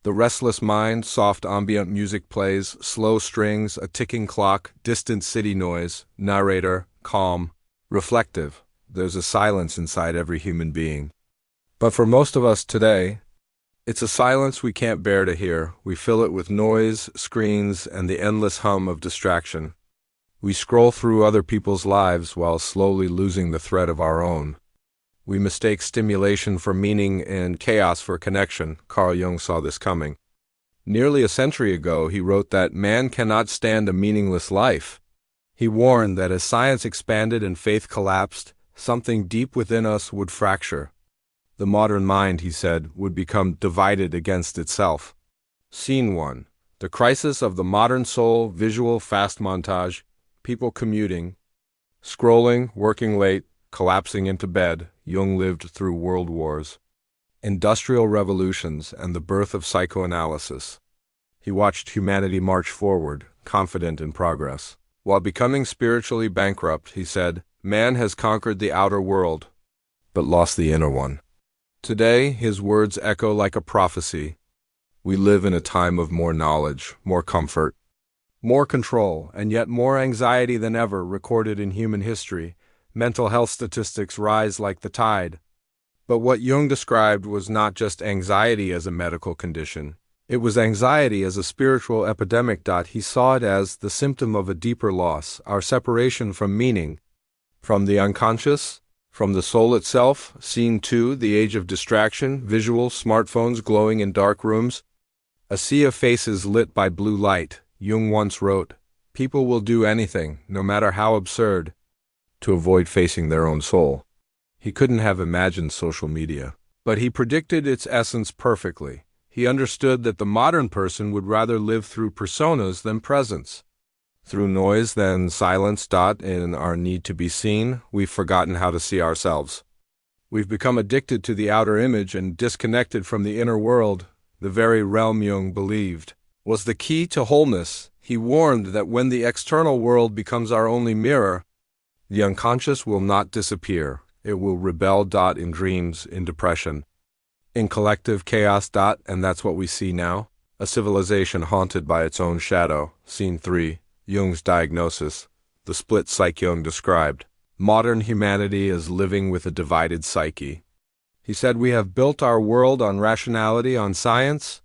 The restless mind, soft ambient music plays, slow strings, a ticking clock, distant city noise, narrator, calm, reflective. There's a silence inside every human being. But for most of us today, it's a silence we can't bear to hear. We fill it with noise, screens, and the endless hum of distraction. We scroll through other people's lives while slowly losing the thread of our own. We mistake stimulation for meaning and chaos for connection. Carl Jung saw this coming. Nearly a century ago, he wrote that man cannot stand a meaningless life. He warned that as science expanded and faith collapsed, something deep within us would fracture. The modern mind, he said, would become divided against itself. Scene 1. The crisis of the modern soul, visual fast montage, people commuting, scrolling, working late, collapsing into bed. Jung lived through world wars, industrial revolutions, and the birth of psychoanalysis. He watched humanity march forward, confident in progress. While becoming spiritually bankrupt, he said, "Man has conquered the outer world, but lost the inner one." Today, his words echo like a prophecy. We live in a time of more knowledge, more comfort, more control, and yet more anxiety than ever recorded in human history. Mental health statistics rise like the tide. But what Jung described was not just anxiety as a medical condition. It was anxiety as a spiritual epidemic. He saw it as the symptom of a deeper loss, our separation from meaning, from the unconscious, from the soul itself. Scene 2, the age of distraction, visual, smartphones glowing in dark rooms. A sea of faces lit by blue light. Jung once wrote, "People will do anything, no matter how absurd, to avoid facing their own soul." He couldn't have imagined social media, but he predicted its essence perfectly. He understood that the modern person would rather live through personas than presence, through noise than silence. In our need to be seen, we've forgotten how to see ourselves. We've become addicted to the outer image and disconnected from the inner world, the very realm Jung believed was the key to wholeness. He warned that when the external world becomes our only mirror, the unconscious will not disappear. It will rebel. In dreams, in depression, in collective chaos. And that's what we see now. A civilization haunted by its own shadow. Scene 3. Jung's diagnosis. The split psyche Jung described. Modern humanity is living with a divided psyche. He said we have built our world on rationality, on science,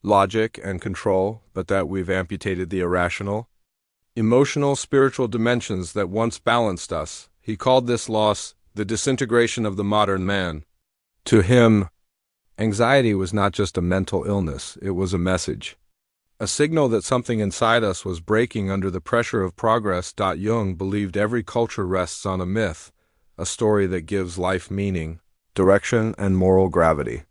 logic, and control, but that we've amputated the irrational, emotional, spiritual dimensions that once balanced us. He called this loss the disintegration of the modern man. To him, anxiety was not just a mental illness, it was a message, a signal that something inside us was breaking under the pressure of progress. Jung believed every culture rests on a myth, a story that gives life meaning, direction, and moral gravity.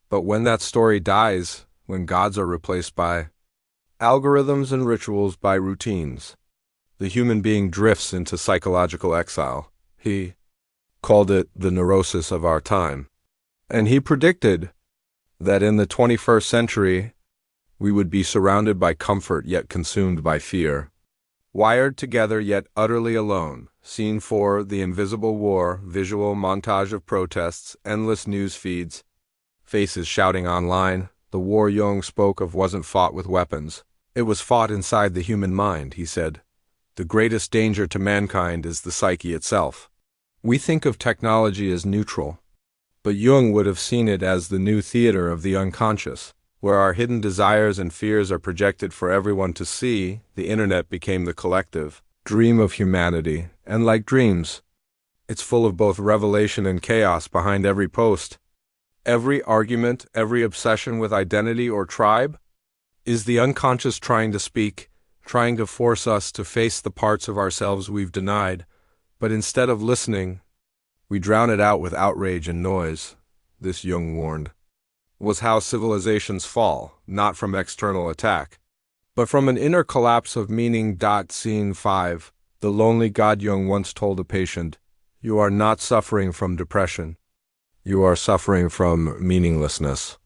But when that story dies, when gods are replaced by algorithms and rituals, by routines, the human being drifts into psychological exile. He called it the neurosis of our time. And he predicted that in the 21st century, we would be surrounded by comfort yet consumed by fear, wired together yet utterly alone. Scene 4, the invisible war, visual montage of protests, endless news feeds, faces shouting online. The war Jung spoke of wasn't fought with weapons. It was fought inside the human mind, he said. The greatest danger to mankind is the psyche itself. We think of technology as neutral, but Jung would have seen it as the new theater of the unconscious, where our hidden desires and fears are projected for everyone to see. The internet became the collective dream of humanity, and like dreams, it's full of both revelation and chaos behind every post. Every argument, every obsession with identity or tribe, is the unconscious trying to speak, trying to force us to face the parts of ourselves we've denied, but instead of listening, we drown it out with outrage and noise. This, Jung warned, was how civilizations fall, not from external attack, but from an inner collapse of meaning. Scene 5. The lonely God. Jung once told a patient, "You are not suffering from depression. You are suffering from meaninglessness."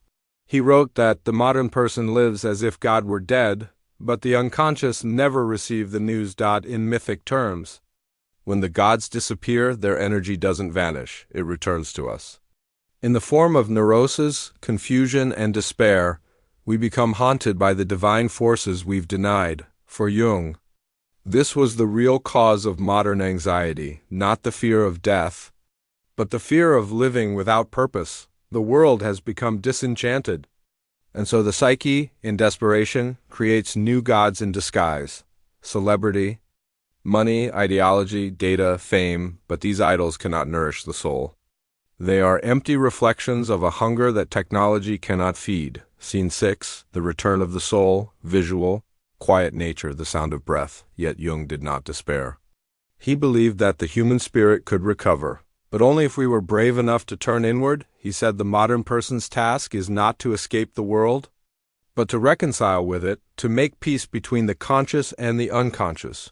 He wrote that the modern person lives as if God were dead, but the unconscious never receive the news. In mythic terms, when the gods disappear, their energy doesn't vanish, it returns to us. In the form of neurosis, confusion, and despair, We become haunted by the divine forces we've denied. For Jung, this was the real cause of modern anxiety, not the fear of death, but the fear of living without purpose. The world has become disenchanted, and so the psyche, in desperation, creates new gods in disguise. Celebrity, money, ideology, data, fame, but these idols cannot nourish the soul. They are empty reflections of a hunger that technology cannot feed. Scene 6, the return of the soul, visual, quiet nature, the sound of breath. Yet Jung did not despair. He believed that the human spirit could recover, but only if we were brave enough to turn inward. He said the modern person's task is not to escape the world, but to reconcile with it, to make peace between the conscious and the unconscious,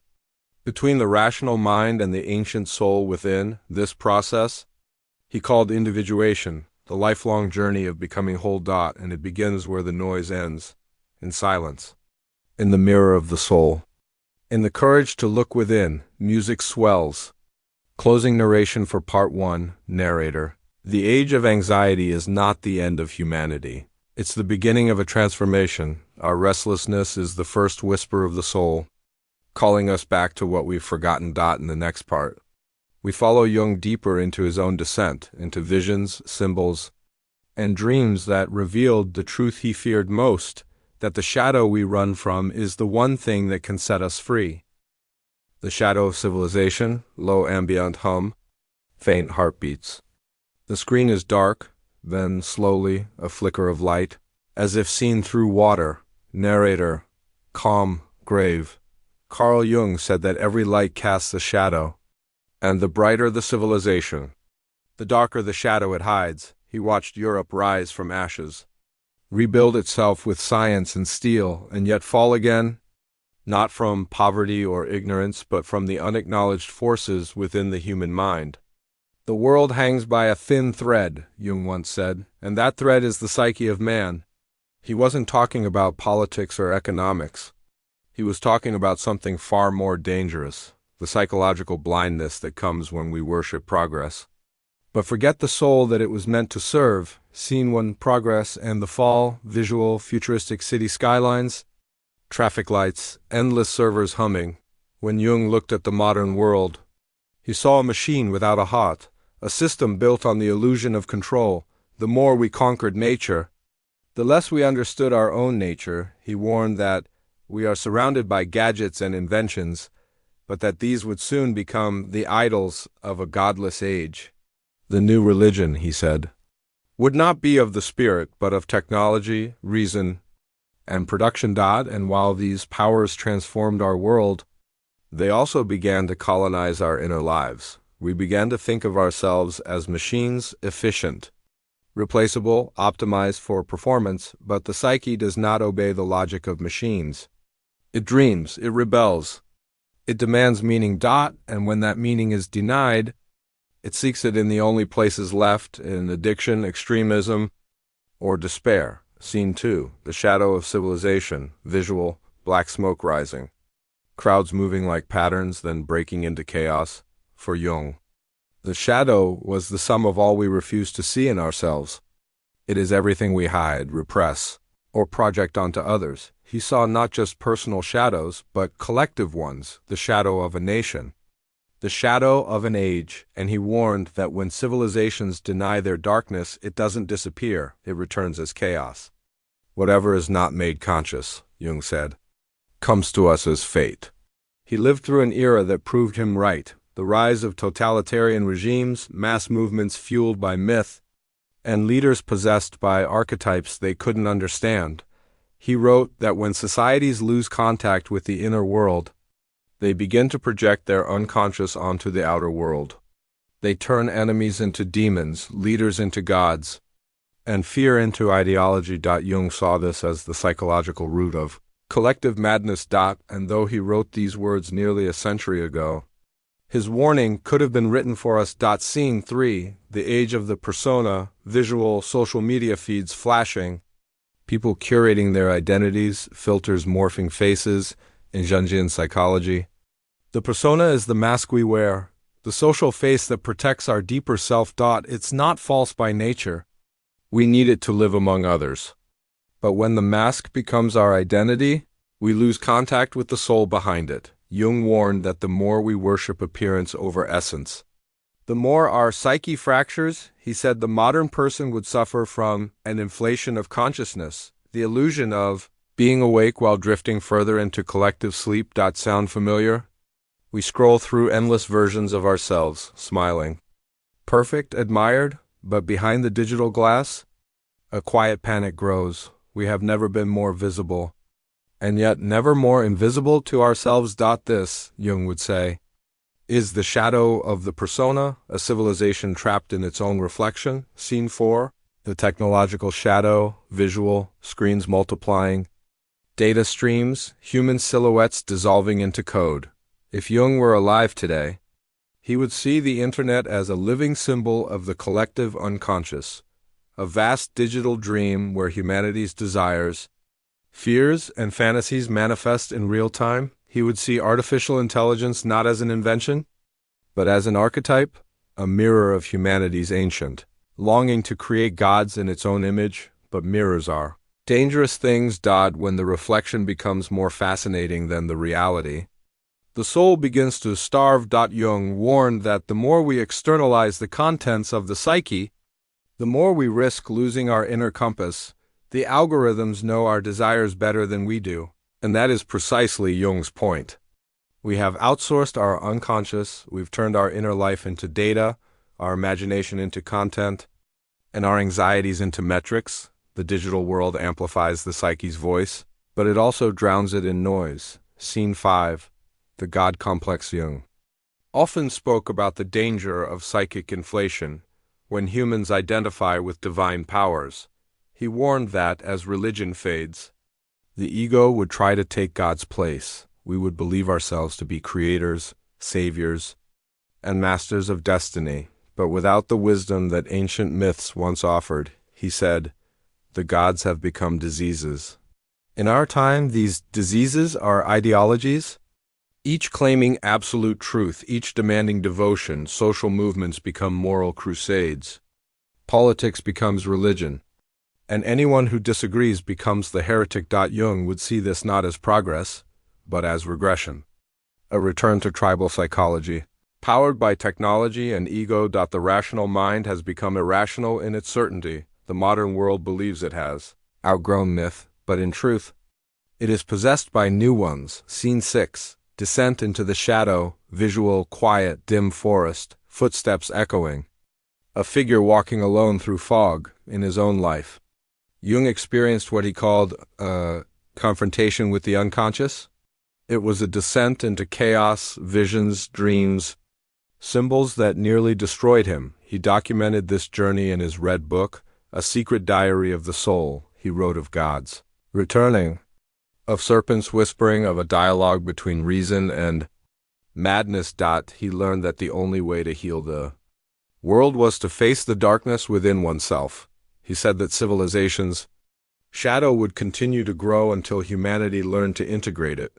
between the rational mind and the ancient soul within. This process he called individuation, the lifelong journey of becoming whole. And it begins where the noise ends, in silence, in the mirror of the soul. In the courage to look within, music swells. Closing narration for Part 1, narrator. The age of anxiety is not the end of humanity. It's the beginning of a transformation. Our restlessness is the first whisper of the soul, calling us back to what we've forgotten. In the next part, we follow Jung deeper into his own descent, into visions, symbols, and dreams that revealed the truth he feared most, that the shadow we run from is the one thing that can set us free. The shadow of civilization, low ambient hum, faint heartbeats. The screen is dark, then slowly a flicker of light, as if seen through water. Narrator, calm, grave. Carl Jung said that every light casts a shadow, and the brighter the civilization, the darker the shadow it hides. He watched Europe rise from ashes, rebuild itself with science and steel, and yet fall again, not from poverty or ignorance, but from the unacknowledged forces within the human mind. The world hangs by a thin thread, Jung once said, and that thread is the psyche of man. He wasn't talking about politics or economics. He was talking about something far more dangerous, the psychological blindness that comes when we worship progress, but forget the soul that it was meant to serve. Scene 1, progress and the fall, visual, futuristic city skylines, traffic lights, endless servers humming. When Jung looked at the modern world, he saw a machine without a heart, a system built on the illusion of control. The more we conquered nature, the less we understood our own nature. He warned that we are surrounded by gadgets and inventions, but that these would soon become the idols of a godless age. The new religion, he said, would not be of the spirit, but of technology, reason, and production. And while these powers transformed our world, they also began to colonize our inner lives. We began to think of ourselves as machines, efficient, replaceable, optimized for performance, but the psyche does not obey the logic of machines. It dreams, it rebels, it demands meaning. And when that meaning is denied, it seeks it in the only places left, in addiction, extremism, or despair. Scene 2, the shadow of civilization, visual, black smoke rising, crowds moving like patterns, then breaking into chaos. For Jung, the shadow was the sum of all we refuse to see in ourselves. It is everything we hide, repress, or project onto others. He saw not just personal shadows, but collective ones, the shadow of a nation, the shadow of an age, and he warned that when civilizations deny their darkness, it doesn't disappear, it returns as chaos. Whatever is not made conscious, Jung said, comes to us as fate. He lived through an era that proved him right. The rise of totalitarian regimes, mass movements fueled by myth, and leaders possessed by archetypes they couldn't understand. He wrote that when societies lose contact with the inner world, they begin to project their unconscious onto the outer world. They turn enemies into demons, leaders into gods, and fear into ideology. Jung saw this as the psychological root of collective madness. And though he wrote these words nearly a century ago, his warning could have been written for us. Scene 3, the age of the persona, visual, social media feeds flashing, people curating their identities, filters morphing faces. In Jungian psychology, the persona is the mask we wear, the social face that protects our deeper self. It's not false by nature. We need it to live among others. But when the mask becomes our identity, we lose contact with the soul behind it. Jung warned that the more we worship appearance over essence, the more our psyche fractures. He said the modern person would suffer from an inflation of consciousness, the illusion of being awake while drifting further into collective sleep. Sound familiar? We scroll through endless versions of ourselves, smiling, perfect, admired, but behind the digital glass, a quiet panic grows. We have never been more visible, and yet never more invisible to ourselves. This, Jung would say, is the shadow of the persona, a civilization trapped in its own reflection. Scene 4, the technological shadow, visual, screens multiplying, data streams, human silhouettes dissolving into code. If Jung were alive today, he would see the internet as a living symbol of the collective unconscious, a vast digital dream where humanity's desires, fears, and fantasies manifest in real time. He would see artificial intelligence not as an invention, but as an archetype, a mirror of humanity's ancient longing to create gods in its own image. But mirrors are dangerous things. When the reflection becomes more fascinating than the reality, the soul begins to starve. Jung warned that the more we externalize the contents of the psyche, the more we risk losing our inner compass. The algorithms know our desires better than we do. And that is precisely Jung's point. We have outsourced our unconscious, we've turned our inner life into data, our imagination into content, and our anxieties into metrics. The digital world amplifies the psyche's voice, but it also drowns it in noise. Scene 5, the God complex. Jung often spoke about the danger of psychic inflation when humans identify with divine powers. He warned that as religion fades, the ego would try to take God's place. We would believe ourselves to be creators, saviors, and masters of destiny, but without the wisdom that ancient myths once offered. He said, the gods have become diseases. In our time, these diseases are ideologies, each claiming absolute truth, each demanding devotion. Social movements become moral crusades. Politics becomes religion, and anyone who disagrees becomes the heretic. Jung would see this not as progress, but as regression, a return to tribal psychology. Powered by technology and ego. The rational mind has become irrational in its certainty. The modern world believes it has outgrown myth, but in truth, it is possessed by new ones. Scene 6, descent into the shadow, visual, quiet, dim forest, footsteps echoing. A figure walking alone through fog in his own life. Jung experienced what he called a confrontation with the unconscious. It was a descent into chaos, visions, dreams, symbols that nearly destroyed him. He documented this journey in his red book, A Secret Diary of the Soul. He wrote of gods returning, of serpents whispering, of a dialogue between reason and madness. He learned that the only way to heal the world was to face the darkness within oneself. He said that civilization's shadow would continue to grow until humanity learned to integrate it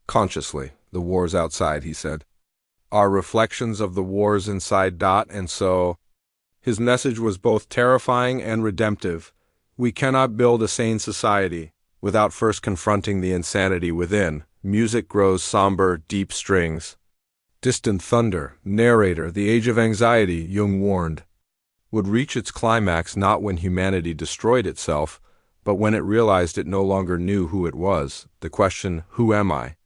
consciously. The wars outside, he said, are reflections of the wars inside. And so, his message was both terrifying and redemptive. We cannot build a sane society without first confronting the insanity within. Music grows somber, deep strings, distant thunder. Narrator, the age of anxiety, Jung warned, would reach its climax not when humanity destroyed itself, but when it realized it no longer knew who it was. The question, who am I,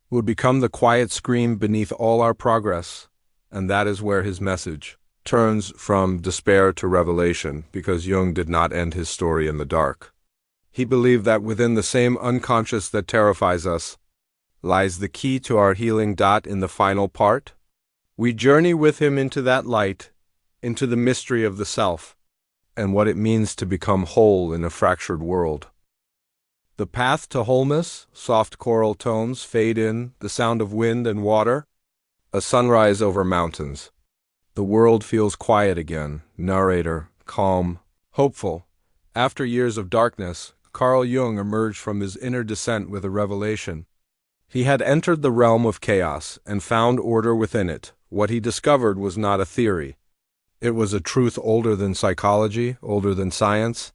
would become the quiet scream beneath all our progress, and that is where his message turns from despair to revelation, because Jung did not end his story in the dark. He believed that within the same unconscious that terrifies us lies the key to our healing. In the final part, we journey with him into that light, into the mystery of the self, and what it means to become whole in a fractured world. The path to wholeness, soft choral tones fade in, the sound of wind and water, a sunrise over mountains. The world feels quiet again. Narrator, calm, hopeful. After years of darkness, Carl Jung emerged from his inner descent with a revelation. He had entered the realm of chaos and found order within it. What he discovered was not a theory. It was a truth older than psychology, older than science,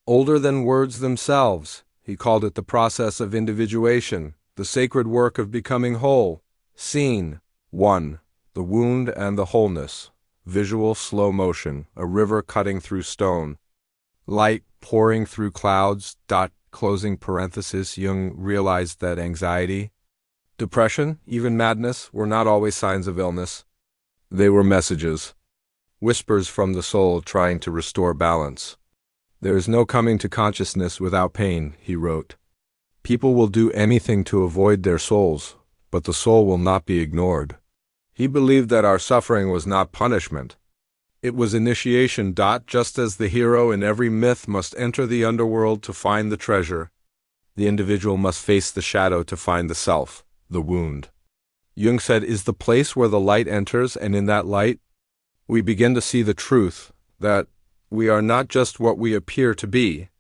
Older than words themselves, he called it the process of individuation, the sacred work of becoming whole. Scene 1. The wound and the wholeness. Visual slow motion, a river cutting through stone. Light pouring through clouds. Closing parenthesis. Jung realized that anxiety, depression, even madness, were not always signs of illness. They were messages, whispers from the soul trying to restore balance. There is no coming to consciousness without pain, he wrote. People will do anything to avoid their souls, but the soul will not be ignored. He believed that our suffering was not punishment. It was initiation. Just as the hero in every myth must enter the underworld to find the treasure, the individual must face the shadow to find the self, the wound. Jung said, is the place where the light enters, and in that light, we begin to see the truth, that we are not just what we appear to be.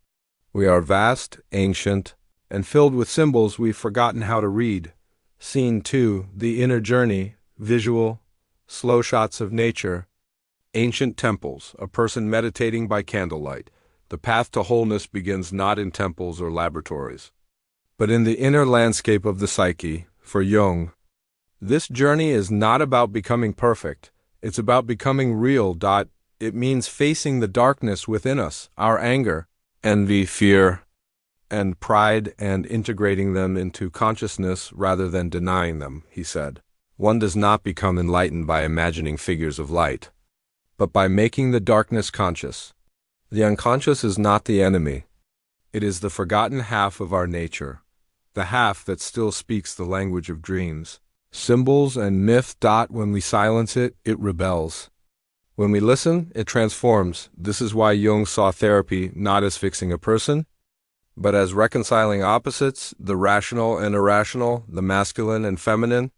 We are vast, ancient, and filled with symbols we've forgotten how to read. Scene 2, the inner journey, visual, slow shots of nature. Ancient temples, a person meditating by candlelight. The path to wholeness begins not in temples or laboratories, but in the inner landscape of the psyche. For Jung, this journey is not about becoming perfect, it's about becoming real. It means facing the darkness within us, our anger, envy, fear, and pride, and integrating them into consciousness rather than denying them, he said. One does not become enlightened by imagining figures of light, but by making the darkness conscious. The unconscious is not the enemy. It is the forgotten half of our nature, the half that still speaks the language of dreams, symbols, and myth. When we silence it, it rebels. When we listen, it transforms. This is why Jung saw therapy not as fixing a person, but as reconciling opposites, the rational and irrational, the masculine and feminine,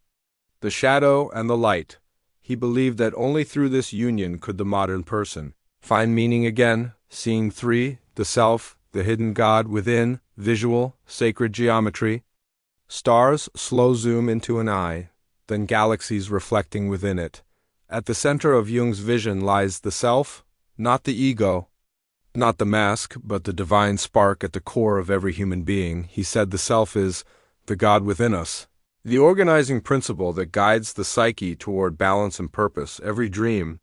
the shadow and the light. He believed that only through this union could the modern person find meaning again. Scene 3, the self, the hidden God within, visual, sacred geometry. Stars slow zoom into an eye, then galaxies reflecting within it. At the center of Jung's vision lies the self, not the ego, not the mask, but the divine spark at the core of every human being. He said the self is the God within us, the organizing principle that guides the psyche toward balance and purpose. Every dream,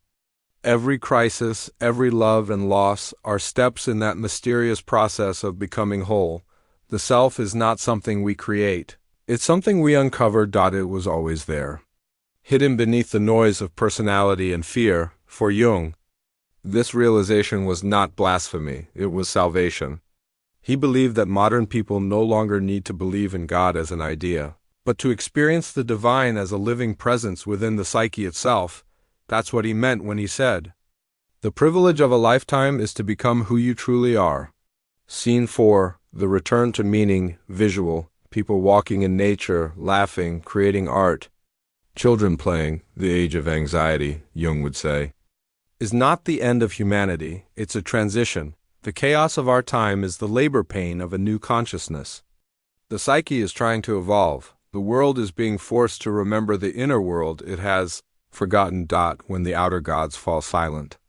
every crisis, every love and loss are steps in that mysterious process of becoming whole. The self is not something we create. It's something we uncover. It was always there, hidden beneath the noise of personality and fear. For Jung, this realization was not blasphemy, it was salvation. He believed that modern people no longer need to believe in God as an idea, but to experience the divine as a living presence within the psyche itself. That's what he meant when he said, "The privilege of a lifetime is to become who you truly are." Scene 4, the return to meaning, visual, people walking in nature, laughing, creating art. Children playing, the age of anxiety, Jung would say, is not the end of humanity, it's a transition. The chaos of our time is the labor pain of a new consciousness. The psyche is trying to evolve. The world is being forced to remember the inner world it has forgotten. When the outer gods fall silent,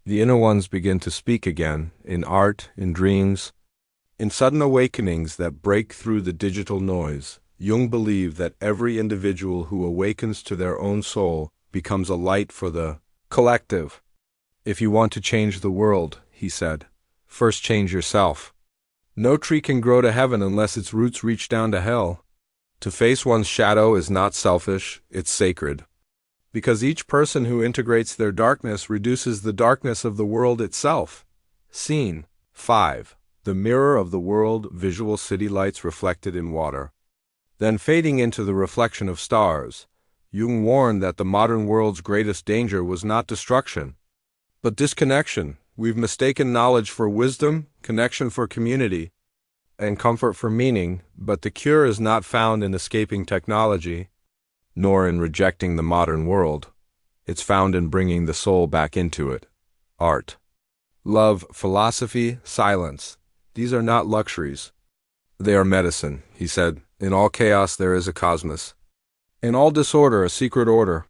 the inner ones begin to speak again, in art, in dreams, in sudden awakenings that break through the digital noise. Jung believed that every individual who awakens to their own soul becomes a light for the collective. If you want to change the world, he said, first change yourself. No tree can grow to heaven unless its roots reach down to hell. To face one's shadow is not selfish, it's sacred. Because each person who integrates their darkness reduces the darkness of the world itself. Scene 5. The mirror of the world, visual city lights reflected in water, then fading into the reflection of stars. Jung warned that the modern world's greatest danger was not destruction, but disconnection. We've mistaken knowledge for wisdom, connection for community, and comfort for meaning, but the cure is not found in escaping technology, nor in rejecting the modern world. It's found in bringing the soul back into it. Art, love, philosophy, silence. These are not luxuries. They are medicine, he said. In all chaos there is a cosmos. In all disorder a secret order.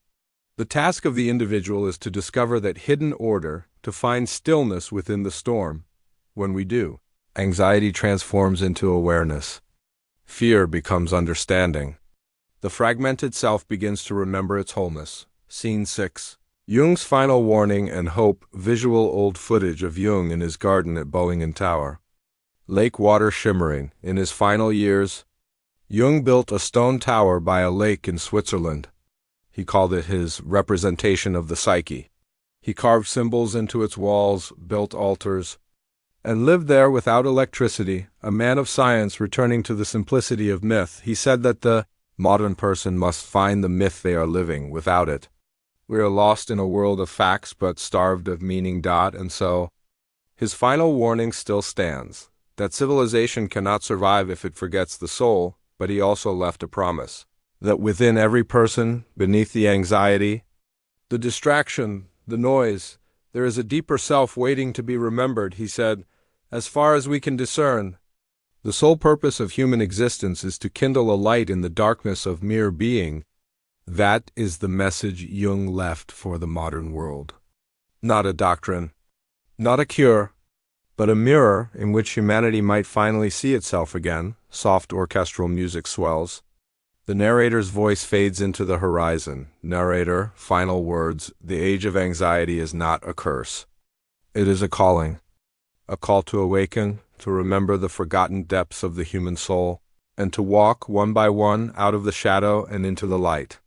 The task of the individual is to discover that hidden order, to find stillness within the storm. When we do, Anxiety transforms into awareness. Fear becomes understanding. The fragmented self begins to remember its wholeness. Scene 6. Jung's final warning and hope. Visual old footage of Jung in his garden at Boingen Tower. Lake water shimmering. In his final years, Jung built a stone tower by a lake in Switzerland. He called it his representation of the psyche. He carved symbols into its walls, built altars, and lived there without electricity, a man of science returning to the simplicity of myth. He said that the modern person must find the myth they are living. Without it, we are lost in a world of facts but starved of meaning. And so, his final warning still stands, that civilization cannot survive if it forgets the soul, but he also left a promise, that within every person, beneath the anxiety, the distraction, the noise, there is a deeper self waiting to be remembered. He said, as far as we can discern, the sole purpose of human existence is to kindle a light in the darkness of mere being. That is the message Jung left for the modern world. Not a doctrine, not a cure, but a mirror in which humanity might finally see itself again. Soft orchestral music swells. The narrator's voice fades into the horizon. Narrator, final words. The age of anxiety is not a curse. It is a calling. A call to awaken, to remember the forgotten depths of the human soul, and to walk one by one out of the shadow and into the light.